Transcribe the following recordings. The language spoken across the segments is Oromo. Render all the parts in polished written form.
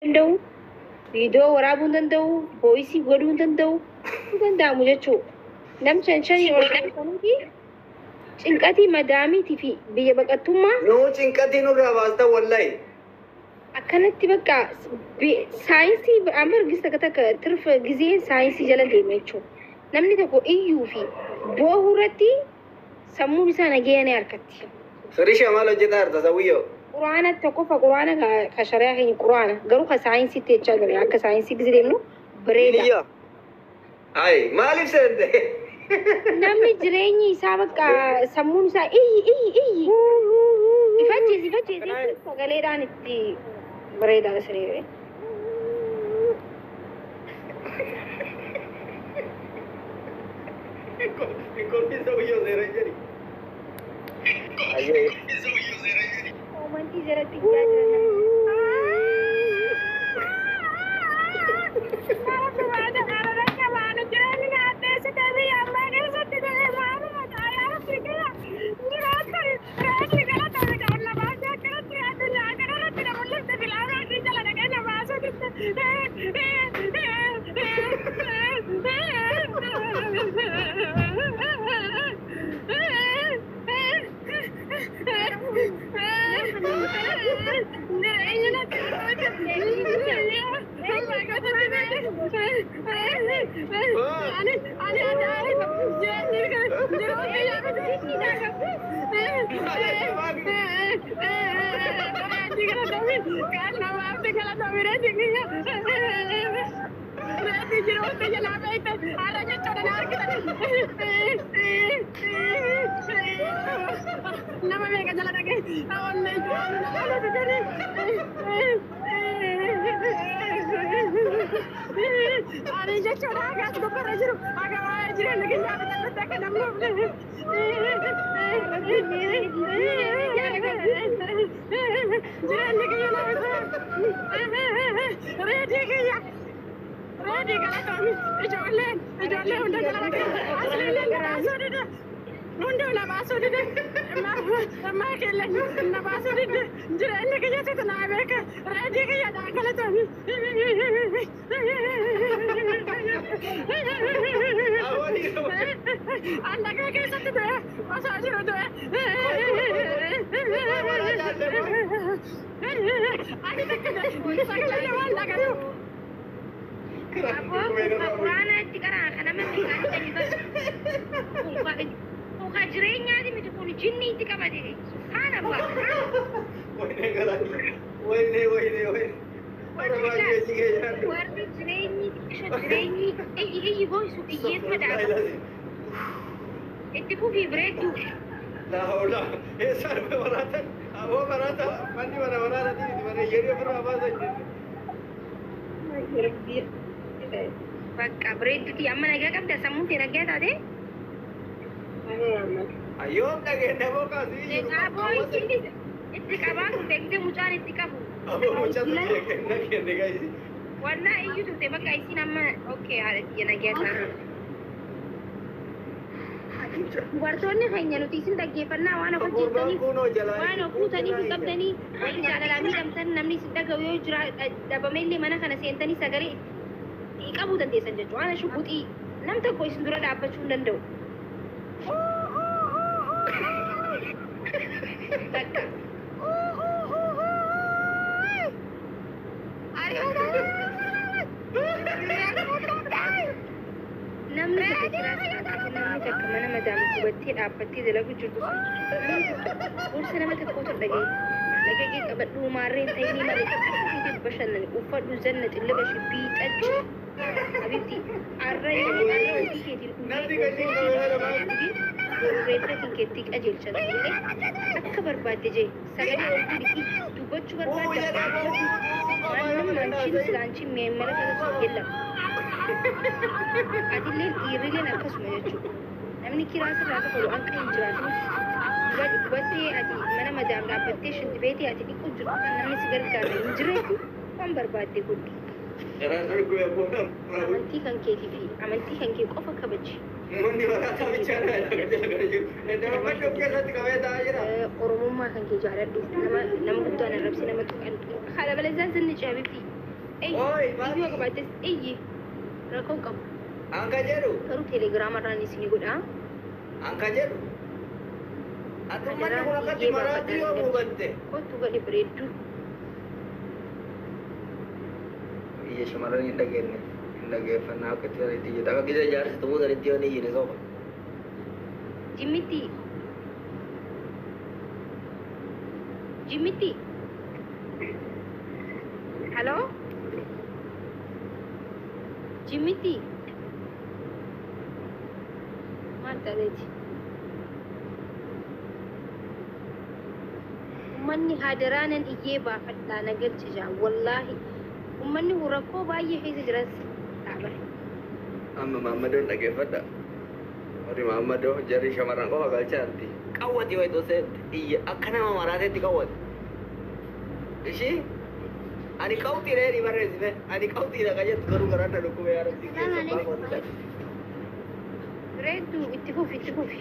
danda'u viidiyoo waraabuu hin danda'u voisii godhuu hin danda'u hin danda'amu jechuudha. Namchaan shanii ol qabatanuuti cinqatii madaamiitii fi biyya baqattummaa nuu cinqatii nurraa baasta wallahi akkanatti bakka saayinsii amma argista takka tirfa gizee saayinsii jala deema jechuudha. Namni tokko iyyuu fi boohuu irratti sammuun isaa nageenya ni harkatti. Firisha maal hojjetaa jirta sawiyyoo? Quraana tokkofa quraana ka shari'aa keenya quraana garuu ka saayinsiitti jechaa jira akka saayinsii gizee deemnu bareeda. Ay maaliif seente? Namni jireenyi isaa bakka sammuun isaa iyyi ifachiisi sagaleedhaan itti bareedaa siree. Kolfi sawiyyoo seera jedhi. Omantii jalatti ijaa jiran. Bakka bareedduuti amma nagaa qabda sammuun tee nagaa taate. Ayyoom dhageenya bookaasii jiru. Itti qabaa kun beekte mucaan itti qabu. Wannaa iyyuu turte bakka isiin amma okay haadha kiyya nagaa taate. Dubartoonni keenya nuti isin dhaggeeffannaa waan hojjetaniif waan fuutaniif hin qabdanii waan jaalalaa miidhamtan namni isin dhaga'u yoo jira dhabameellee mana kana seentanii sagalee qabuu dandeessan jechuudha. Waan shubuxii nam tokko isin dura dhaabbachuu hin danda'u. Namni takka mana madaama gubattee dhaabbattee dalagu jirtu gorsa nama tokkotu dhagee qabadhuu maarreen ta'inii malee bashannani uffadhu zanna xillaba shibbii xachi habibti arrayee ofii keetiin reedda kinkeetti qajeelchan akka barbaadde jee sagalee olii dhiqii dubbachuu barbaadda waan manchin silaanchiin meemmala kana sun yella adilleen dhiirrileen akkasuma jechuudha. Namni kiraa sirraa tokko akka hin jiraatnis dubattee ati mana madaam dhaabbattee shinti beetee ati dhiquu jirtu kan namni si gargaarre hin jireetu waan barbaadde godhi. Amantii kan keetii fi amantii kan kee qofa kabaji. Oromummaa kan kee jaaladhu nama guddaan arrabsi nama tuqan haala balazaan sinni caabifi iyyuu qabaattes iyyi rakkoo qabu. Angka jedhu. Garuu teelegiraamarraan isinii godhaa. Angka jedhu. Atummanni kun akkatti maraatti yoo hubatte. Kottu gadi bareedduu. Biyya shamarran hin dhageenye. Hin dhaggeeffannaa akkatti bareetti jedha. Akka gisa ijaarsi tumuu sanitti yoo ni iyine soba. Jimmitti. Jimmitti. Hello? Jimmitti. Maal ta'eeti? Uummanni hadaraanan iyyee baafadhaa na galchisa wallaahi. Uummanni rakkoo baay'ee keessa jiras dhaabare. Amma Maammadoon dhaggeeffadha. Warri Maammadoo jarri shamarran qofa galchaatti. Qawwati wayi toseetti iyya akka nama maraateetti qawwati. Ishii ani qawwtii dheerii barreessite ani qawwtii dhaqa jettu garuu garaadha dhukkubee yaaratti keessa baafatu. Reedduu itti fufi itti fufi.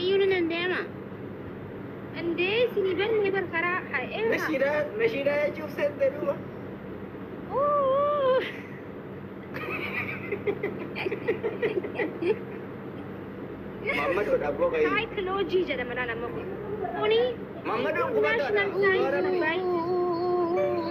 Iyyuu nan deema. Andee isinii banne barkaraa ha'ee. Nashiidaa jechuuf seente duuba. Maammadoo dhabboo qayyii. Saayikoloojii jedhama laala amma kun. Kuni Maammadoon qubataadha. national science.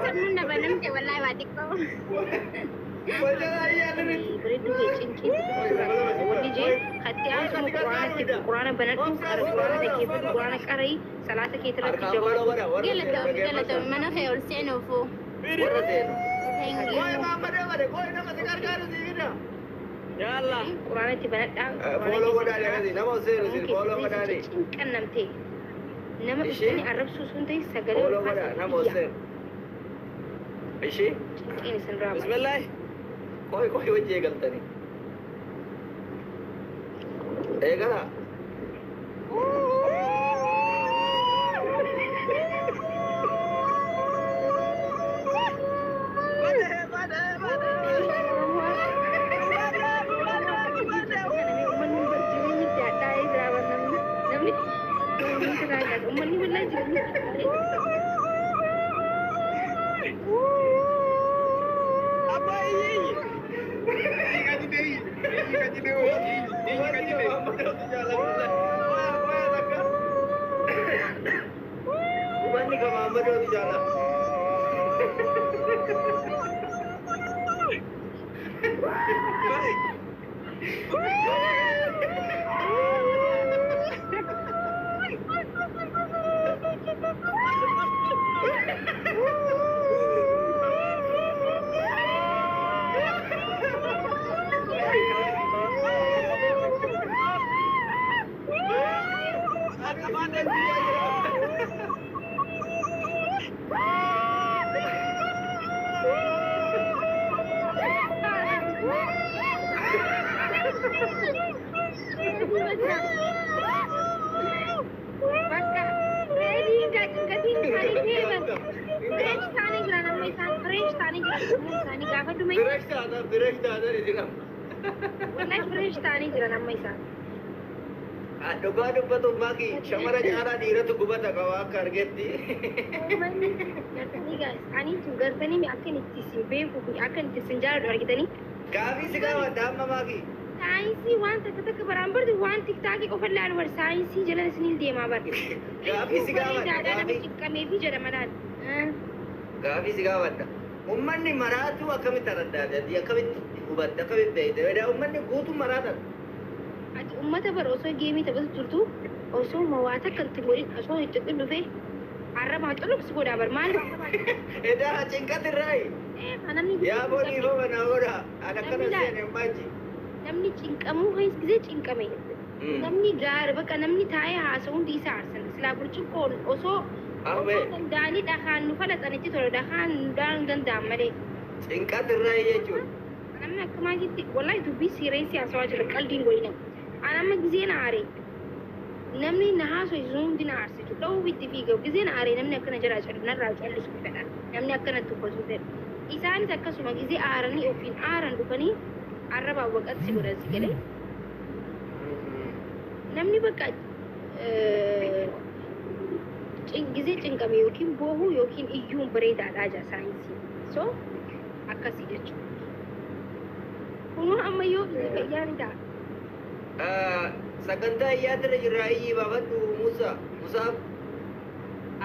Sabun na banamte wallahi waa xiqqoo. Bareedduu kee cinqii wanni jee katti asuma quraana banadhu quraana dhaggeeffadhu quraana qarii salaata kee irratti jabaadhu. Galatoom mana kee ol seenuufu. Warra seenu. Thank Koy you. Maammadoo bade koy nama si gargaaru siifidha. Yalla. Quraana itti banadhaa. Fooloo godhaadhi akkasii nama seenu si fooloo godhaadhi. Cinqan namtee nama Ishee? isin arrabsuu sun ta'e sagalee Fooloo godhaa nama seenu. Ishii. cinqiin isin raama. Bismillah. Koy koy wajji eegaltanii. Eegala. Uummanni walaa jireenya Ubanni ka Maammadoo ti jaala. Dhugaa dubbatu maqii shamara caalaa dhiiratu gubata qaba akka argetti. gartanii akka itti isin beekuu fi akka itti isin jaalladhu argitanii. Gaafii si gaafadha amma maqii. Saayinsii waan takka baraan bardu waan tiktaakii qofa ilaalu bar saayinsii jalan isiniin deemaa bar. Gaafii si gaafadha nama gaafii. ciqqamee fi jedhama laal. Gaafii si gaafadha. Uummanni maraatu akkamitti adda adda akkamitti hubatta akkamitti beekte uummanni guutuun maraatan. Ati uummata bara osoo geemii taphatu turtu osoo waa takka itti godhin osoo itti dhufee arrabaa culuqsi godhaa bar maal Edaa cinqati irraayi. namni Yaa boonii hoo banaa godha. Ana kana seene hin baanji. namni cinqamuu gisee cinqame namni gaari bakka namni taa'ee haasa'u hundi isaa aarsan silaa burcuqqoon osoo danda'anii dhakaan nu falaxanitti ture dhakaan nu danda'an malee. Cinqati irraayi jechuudha. Namni akkamaatitti wallahi dubbii sireessi haasawaa jira qalbiin godhina. Anamma giseen aare namni na haasoo isu hundi na aarsitu dha'uu itti fiigamu giseen aare namni akkana jira narraa callisu fedha namni akkana tuffatu fedha isaanis akkasuma gisee aaranii ofiin aaran dhufanii arrabaa waqatti godhan si galee namni bakka gisee cinqame yookiin boohuu yookiin iyyuun bareedaadhaa jaa saayinsii so akkasii jechuudha kunoo ammayyoo gisee fayyaa ni ta'a sagantaa iyyaatira jirraa iyyii baafadhu Musaaf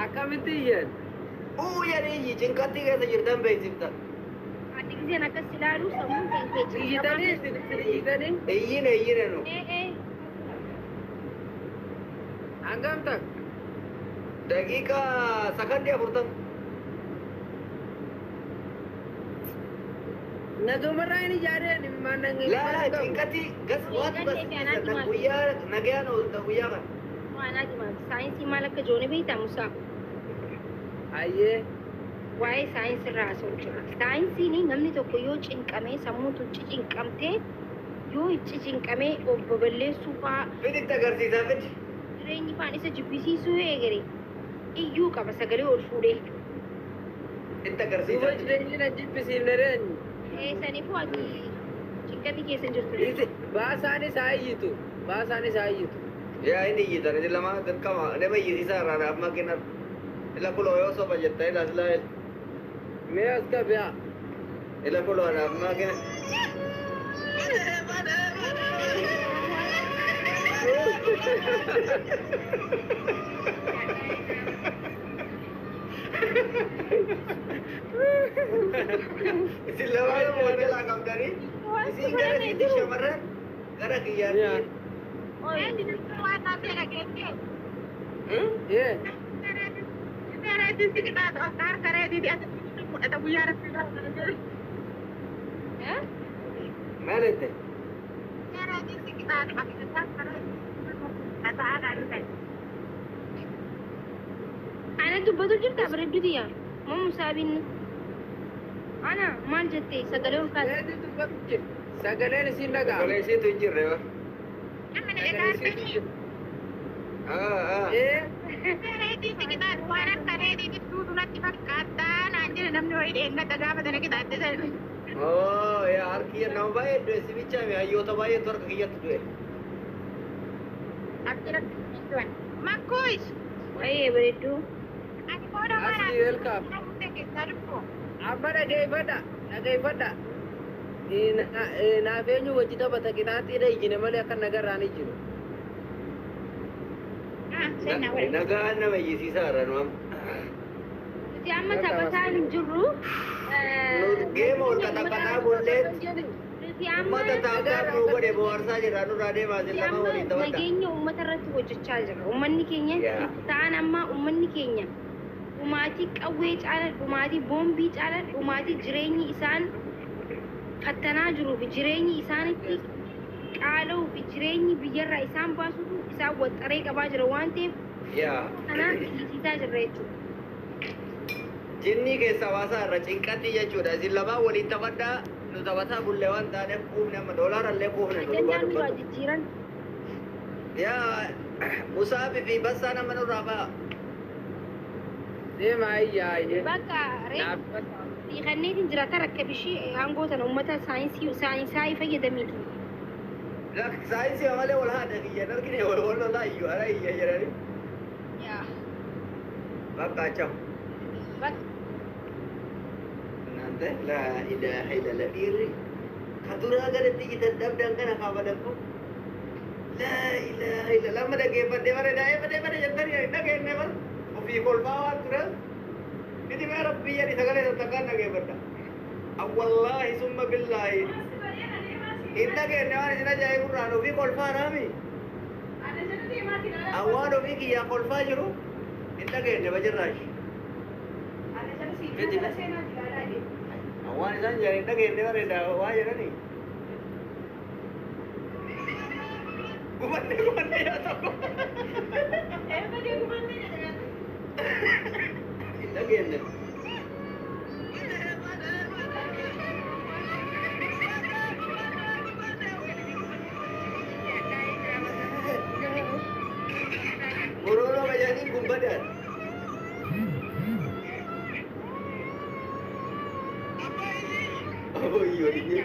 akkamitti iyyan yadii iyyi cinqatti keessa jirtan beeksifta ati giseen akkas ilaaluu sammuun kee iyyitanii iyyitanii iyyine nu hangam tak daqiiqa sakandii 40 nagumarraa hin ijaareen maannan laa cinqatti gas waatu gas guyyaa nagayaan oolta guyyaa kan waanaa dimaati saayinsii maal akka joone beektaa Musaa ayyee waa'ee saayinsii irraa haasa'u jira saayinsiin namni tokko yoo cinqamee sammuutu cinqamtee yoo itti cinqamee obbo balleessuu fa'aa fiditti agarsiisaa fidi jireenyi faan isa jibbisiisuu eegale iyyuu qaba sagalee ol fuudhee itti agarsiisaa duuba jireenyi na jibbisiifne reenyi saniifuu ati cinqatti keessa jirtu baasaanis haa iyyitu baasaanis haa iyyitu yaa inni iyyitan isin lama dirqama nama iyyisiisaa irraa naaf makinar ila kuloo yoo soba jetta ila islaa'el mee as gabiyaa ila kuloo naaf makina isin lamaan moodela qabdanii isin gara siiti shamarran gara kiyyaatti yee maal jette ana dubbatu jirta bareeddutiya moo Musaabiin ana maal jette sagalee ol kaasa eedi dubbatu jir sagaleen isin dhagaa koleesiitu hin jirre ba yaa harkiyya nama baay'ee du'e si bichaami hayyoota baay'eetu harka kiyyatti du'e waa'ee bareedduu asii welkaam amma dhageeffadha dhageeffadha naaf eenyu wajji taphata qixaaxiidha ijjine malee akka nagarraan ijjiru nagaan nama iyyisiisaa irra nu amma nuti amma taphataa hin jirru geema ol qaxaqaxaa bulleetti nuti ummata taa'uudhaaf nu godhe bohaarsaa jirra nurraa deemaa isin lama amma waliin taphadha nageenya uummata irratti hojjechaa jira uummanni keenya Yaa. ta'an amma uummanni keenya dhumaatii qawwee caala dhumaatii boombii caala dhumaatii jireenyi isaan fattanaa jiruu fi jireenyi isaanitti qaala'uu fi jireenyi biyyarraa isaan baasutu isaan waxxaree qabaa jira waan ta'eef yaa kanaaf iyyisiisaa jirra jechuudha. jinnii keessa hawaasaa irra cinqatti jechuudha isin lamaan waliin taphadhaa nu taphataa bullee waan taaneef quufne amma doolaarallee quufne nu dhugaa Ajandaan duraa dubbatu jijjiiran yaa musaafi fi bassaa nama nurraa ba'a deemaa iyyaa ayyee bakka naaf xiiqanneetiin jiraata rakka bishii aangootana uummata saayinsaa fayyadamiitu. saayinsii malee wal haadha kiyyan argine wal lolaa iyyuu ara iyya jedhani Yaa bakka acham bakka እናንተ ላኢላሀ ኢለላህ dhiirri ka duraa galatti gitan dhabdan kana kaafadan ko ላኢላሀ ኢለላህ amma dhaggeeffadhe bare daa'imman jettanii dhageenye bara ofii kolfaa waan ture niti mee rabbii jedhi sagalee tattakkaan dhaggeeffadha awwallaahi summa billaahi hin dhageenye waan isin ajaa'ibirraan ofii kolfaa raami awwaan ofii kiyyaa kolfaa jiru hin dhageenye bajirraashi awwaan isaan jedhan hin dhageenye bareeda waa jedhani gumanne yaa tokko hin dhageenye Muroro majani gumbadan. Oh iya iya.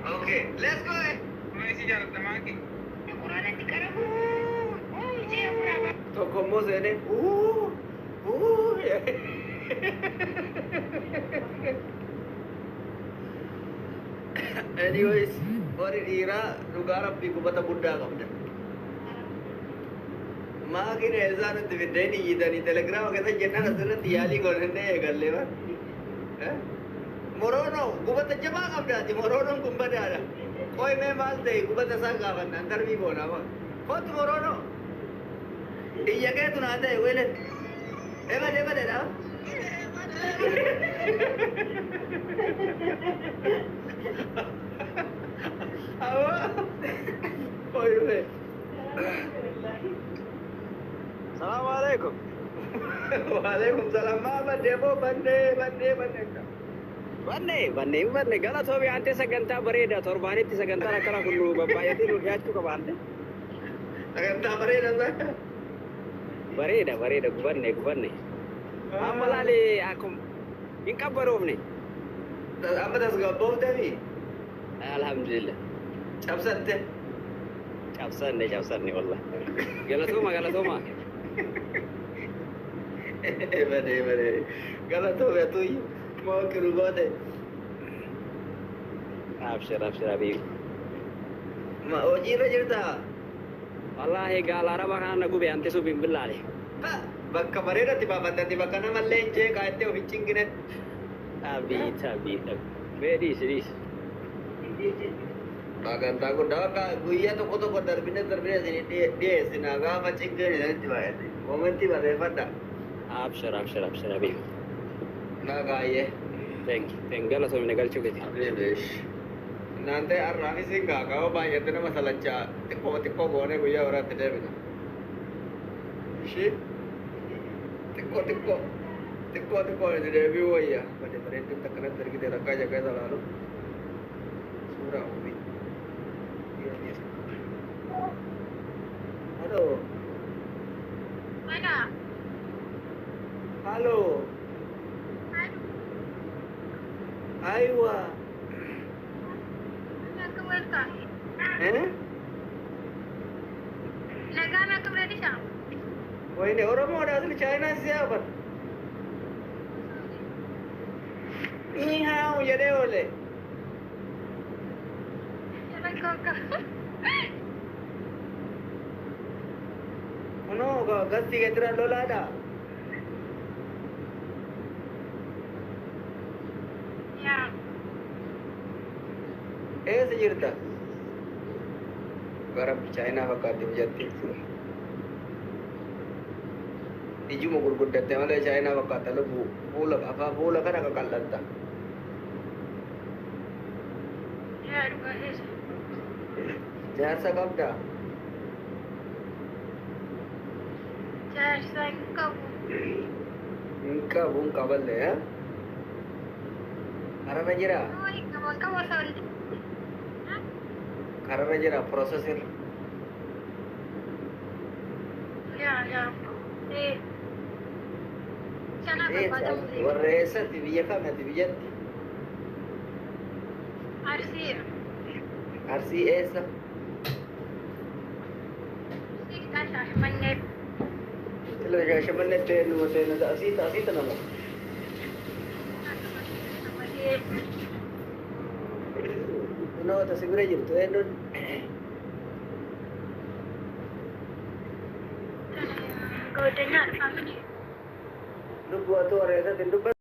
Okay, let's go. Toko mo sene. Ya. Anyways, warri dhiiraa dhugaa rabbii gubata guddaa qabda. Maakin eessaa nutti fiddeen iyyitanii telegiraama keessa jennaan asirratti yaalii godhannee eegallee waan. Moroono gubata jabaa qabdaati. Moroonoon kun badaadha. Qoy mee maal ta'e gubata isaa gaafannaan darbii boonaa. Kootu moroono. Iyya keetu naa ta'e weelet. Ebadedha. Awa. Qoy dhufe. Assalamualaikum. Waalaikumsalam. Maa baddee moo bannee. Banne galatoomi ante sagantaa bareedaa torbaanitti sagantaan akkana kun nu babbaayatee nu dhiyaachuu qaba ante. Sagantaa bareedaa. Bareeda gubanne. Amma laalee akkum hin qabbaroofne. Amma tasgabboofteemi. Alhamdulillah. Cabsanne wallah. Galatooma. Bade. Galatoome tuyyu. Moo kiru goote. Abshir abi. Ma hojiirra jirtaa? Wallahi gaala araba kana na gube ante subin billaale. Bakka bareedatti baafattatti bakka namallee hin jeeqaa itti of hin cinqinetti. Tabii. Beedis. Sagantaa guddaa bakka guyyaa tokko darbine isin dhiyeessinaa gaafa cinqeen isanitti baay'ate. Momentii barreeffadha. Abshir abi. Naagaayyee. Thank you. Galatoomine galchuu keeti. Abeebeesh. Naante har'aafis hin gaaga'oo baay'ate nama salachaa xiqqoo goonee guyyaa biraatti deebina. Ishii xiqqoo itti deebi'uu wayya. Bareedduun akkanatti argite rakkaa jaggaa isa laalu. Suuraa uumii. Halo. Aywa. Wayne Oromoodha asli Chaayinaa siyaafan. Niihaawu jedhee oole. Kunoo gastii geetira lolaadha. Eessa jirta? Gara Chaayinaa fakkaatti biyyatti. Ijuma gurguddatte malee Chaayinaa fakkaata lubbuu fuula kana qaqal'atta. Jaarsa qabdaa? Jaarsa hin qabu. Hin qaballee kararra jira? Kararra jira processor. Warra eessatti biyya kamatti biyyatti? Arsii eessa? Sila Shaashamannetti eenyuma seenaa asiita nama. Namoota si bira jirtu eenyuun? Lubbuu atu warra eessatti hin dubbatu.